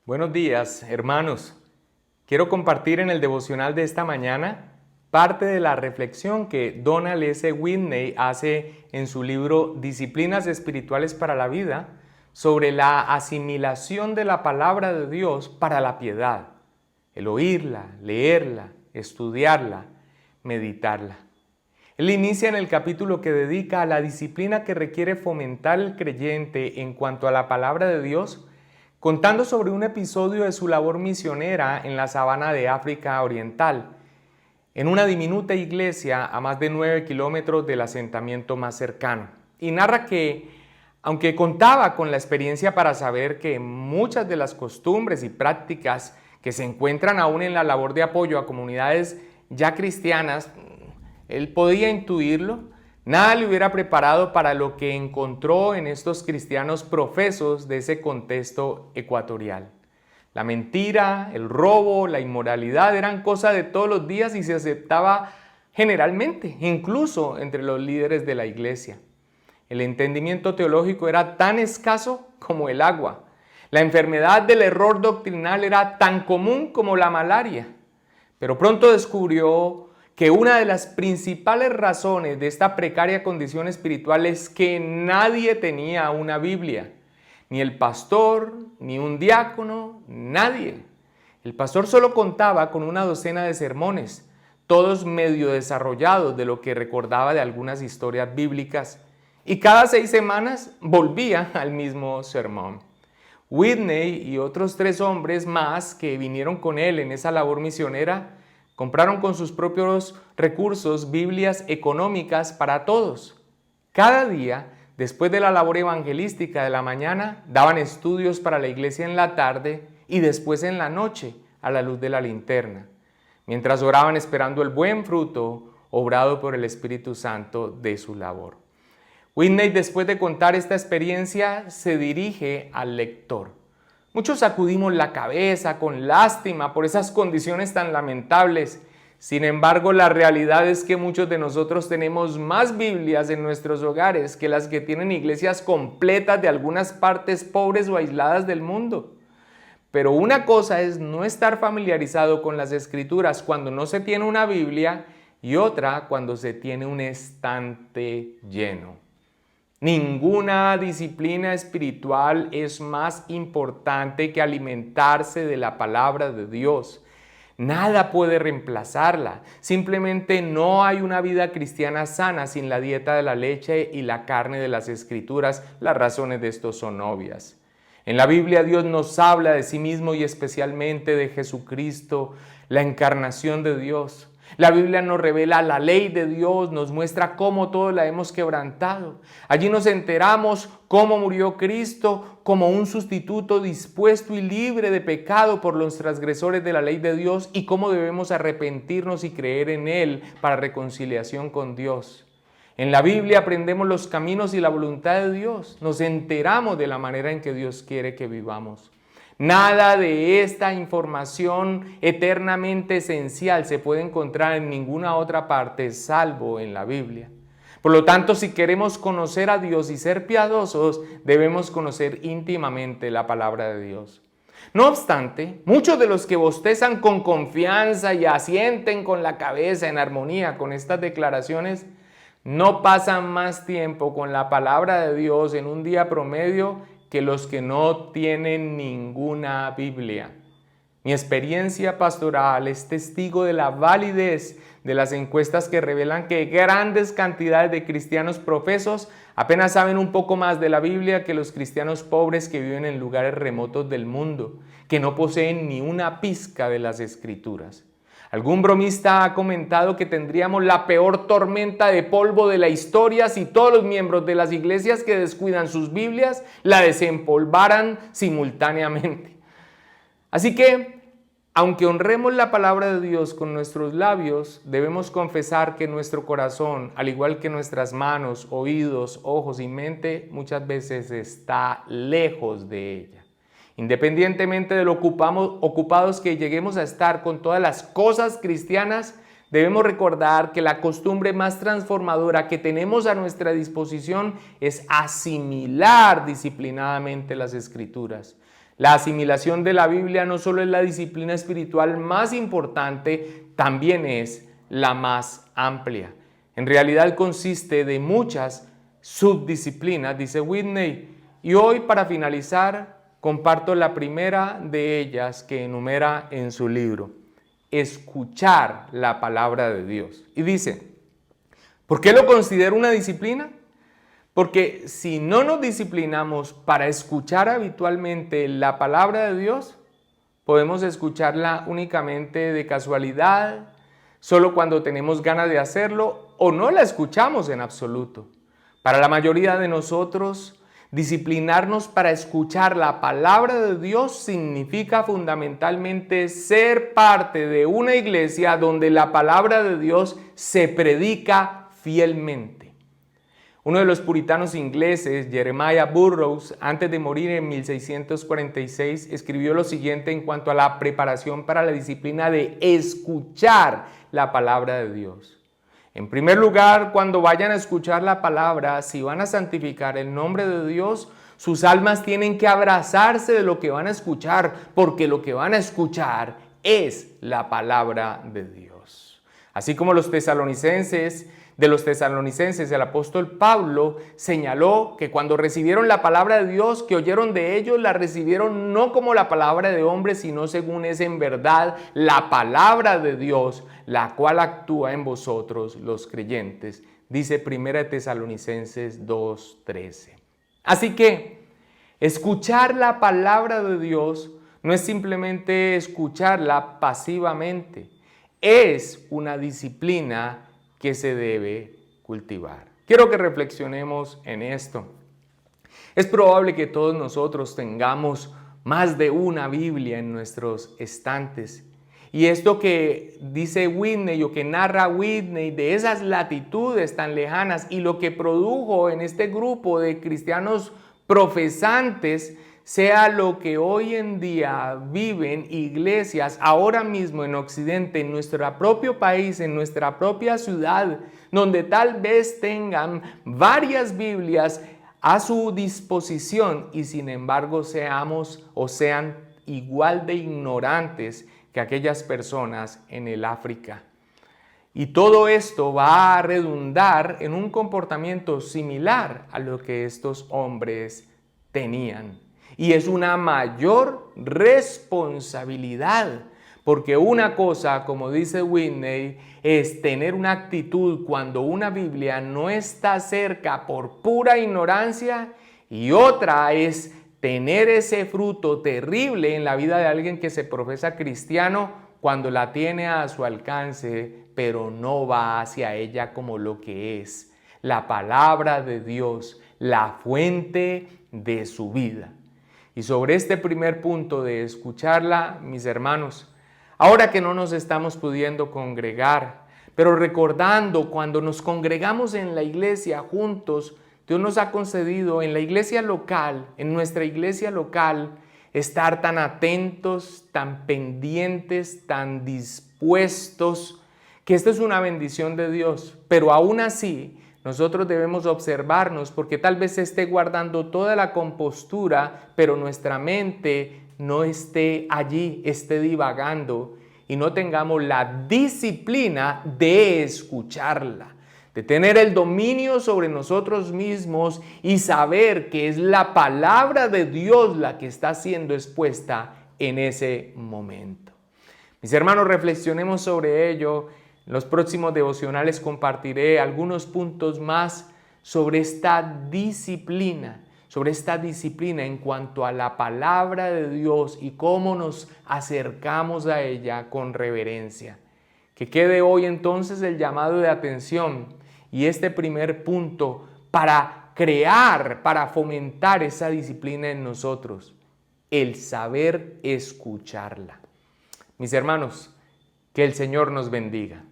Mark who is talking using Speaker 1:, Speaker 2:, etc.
Speaker 1: Buenos días, hermanos. Quiero compartir en el devocional de esta mañana parte de la reflexión que Donald S. Whitney hace en su libro Disciplinas Espirituales para la Vida sobre la asimilación de la palabra de Dios para la piedad, el oírla, leerla, estudiarla, meditarla. Él inicia en el capítulo que dedica a la disciplina que requiere fomentar el creyente en cuanto a la palabra de Dios, contando sobre un episodio de su labor misionera en la sabana de África Oriental, en una diminuta iglesia a más de 9 kilómetros del asentamiento más cercano. Y narra que, aunque contaba con la experiencia para saber que muchas de las costumbres y prácticas que se encuentran aún en la labor de apoyo a comunidades ya cristianas, él podía intuirlo. Nada le hubiera preparado para lo que encontró en estos cristianos profesos de ese contexto ecuatorial. La mentira, el robo, la inmoralidad eran cosa de todos los días y se aceptaba generalmente, incluso entre los líderes de la iglesia. El entendimiento teológico era tan escaso como el agua. La enfermedad del error doctrinal era tan común como la malaria. Pero pronto descubrió que una de las principales razones de esta precaria condición espiritual es que nadie tenía una Biblia, ni el pastor, ni un diácono, nadie. El pastor solo contaba con una docena de sermones, todos medio desarrollados de lo que recordaba de algunas historias bíblicas, y cada 6 semanas volvía al mismo sermón. Whitney y otros 3 hombres más que vinieron con él en esa labor misionera compraron con sus propios recursos Biblias económicas para todos. Cada día, después de la labor evangelística de la mañana, daban estudios para la iglesia en la tarde y después en la noche a la luz de la linterna, mientras oraban esperando el buen fruto obrado por el Espíritu Santo de su labor. Whitney, después de contar esta experiencia, se dirige al lector. Muchos sacudimos la cabeza con lástima por esas condiciones tan lamentables. Sin embargo, la realidad es que muchos de nosotros tenemos más Biblias en nuestros hogares que las que tienen iglesias completas de algunas partes pobres o aisladas del mundo. Pero una cosa es no estar familiarizado con las Escrituras cuando no se tiene una Biblia y otra cuando se tiene un estante lleno. Ninguna disciplina espiritual es más importante que alimentarse de la palabra de Dios. Nada puede reemplazarla. Simplemente no hay una vida cristiana sana sin la dieta de la leche y la carne de las Escrituras. Las razones de esto son obvias. En la Biblia Dios nos habla de sí mismo y especialmente de Jesucristo, la encarnación de Dios. La Biblia nos revela la ley de Dios, nos muestra cómo todos la hemos quebrantado. Allí nos enteramos cómo murió Cristo como un sustituto dispuesto y libre de pecado por los transgresores de la ley de Dios y cómo debemos arrepentirnos y creer en Él para reconciliación con Dios. En la Biblia aprendemos los caminos y la voluntad de Dios. Nos enteramos de la manera en que Dios quiere que vivamos. Nada de esta información eternamente esencial se puede encontrar en ninguna otra parte salvo en la Biblia. Por lo tanto, si queremos conocer a Dios y ser piadosos, debemos conocer íntimamente la palabra de Dios. No obstante, muchos de los que bostezan con confianza y asienten con la cabeza en armonía con estas declaraciones, no pasan más tiempo con la palabra de Dios en un día promedio que los que no tienen ninguna Biblia. Mi experiencia pastoral es testigo de la validez de las encuestas que revelan que grandes cantidades de cristianos profesos apenas saben un poco más de la Biblia que los cristianos pobres que viven en lugares remotos del mundo, que no poseen ni una pizca de las Escrituras. Algún bromista ha comentado que tendríamos la peor tormenta de polvo de la historia si todos los miembros de las iglesias que descuidan sus Biblias la desempolvaran simultáneamente. Así que, aunque honremos la palabra de Dios con nuestros labios, debemos confesar que nuestro corazón, al igual que nuestras manos, oídos, ojos y mente, muchas veces está lejos de ella. Independientemente de lo ocupados que lleguemos a estar con todas las cosas cristianas, debemos recordar que la costumbre más transformadora que tenemos a nuestra disposición es asimilar disciplinadamente las Escrituras. La asimilación de la Biblia no solo es la disciplina espiritual más importante, también es la más amplia. En realidad consiste de muchas subdisciplinas, dice Whitney, y hoy para finalizar comparto la primera de ellas que enumera en su libro: escuchar la palabra de Dios. Y dice, ¿por qué lo considero una disciplina? Porque si no nos disciplinamos para escuchar habitualmente la palabra de Dios, podemos escucharla únicamente de casualidad, solo cuando tenemos ganas de hacerlo, o no la escuchamos en absoluto. Para la mayoría de nosotros, disciplinarnos para escuchar la palabra de Dios significa fundamentalmente ser parte de una iglesia donde la palabra de Dios se predica fielmente. Uno de los puritanos ingleses, Jeremiah Burroughs, antes de morir en 1646, escribió lo siguiente en cuanto a la preparación para la disciplina de escuchar la palabra de Dios. En primer lugar, cuando vayan a escuchar la palabra, si van a santificar el nombre de Dios, sus almas tienen que abrazarse de lo que van a escuchar, porque lo que van a escuchar es la palabra de Dios. Así como de los tesalonicenses, el apóstol Pablo señaló que cuando recibieron la palabra de Dios, que oyeron de ellos, la recibieron no como la palabra de hombre, sino según es en verdad la palabra de Dios, la cual actúa en vosotros los creyentes. Dice 1 Tesalonicenses 2:13. Así que escuchar la palabra de Dios no es simplemente escucharla pasivamente, es una disciplina que se debe cultivar. Quiero que reflexionemos en esto. Es probable que todos nosotros tengamos más de una Biblia en nuestros estantes. Y esto que dice Whitney o que narra Whitney de esas latitudes tan lejanas y lo que produjo en este grupo de cristianos profesantes sea lo que hoy en día viven iglesias ahora mismo en Occidente, en nuestro propio país, en nuestra propia ciudad, donde tal vez tengan varias Biblias a su disposición y sin embargo seamos o sean igual de ignorantes que aquellas personas en el África. Y todo esto va a redundar en un comportamiento similar a lo que estos hombres tenían. Y es una mayor responsabilidad, porque una cosa, como dice Whitney, es tener una actitud cuando una Biblia no está cerca por pura ignorancia, y otra es tener ese fruto terrible en la vida de alguien que se profesa cristiano cuando la tiene a su alcance, pero no va hacia ella como lo que es la palabra de Dios, la fuente de su vida. Y sobre este primer punto de escucharla, mis hermanos, ahora que no nos estamos pudiendo congregar, pero recordando cuando nos congregamos en la iglesia juntos, Dios nos ha concedido en la iglesia local, en nuestra iglesia local, estar tan atentos, tan pendientes, tan dispuestos, que esto es una bendición de Dios, pero aún así nosotros debemos observarnos porque tal vez se esté guardando toda la compostura, pero nuestra mente no esté allí, esté divagando y no tengamos la disciplina de escucharla, de tener el dominio sobre nosotros mismos y saber que es la palabra de Dios la que está siendo expuesta en ese momento. Mis hermanos, reflexionemos sobre ello. En los próximos devocionales compartiré algunos puntos más sobre esta disciplina en cuanto a la palabra de Dios y cómo nos acercamos a ella con reverencia. Que quede hoy entonces el llamado de atención y este primer punto para fomentar esa disciplina en nosotros, el saber escucharla. Mis hermanos, que el Señor nos bendiga.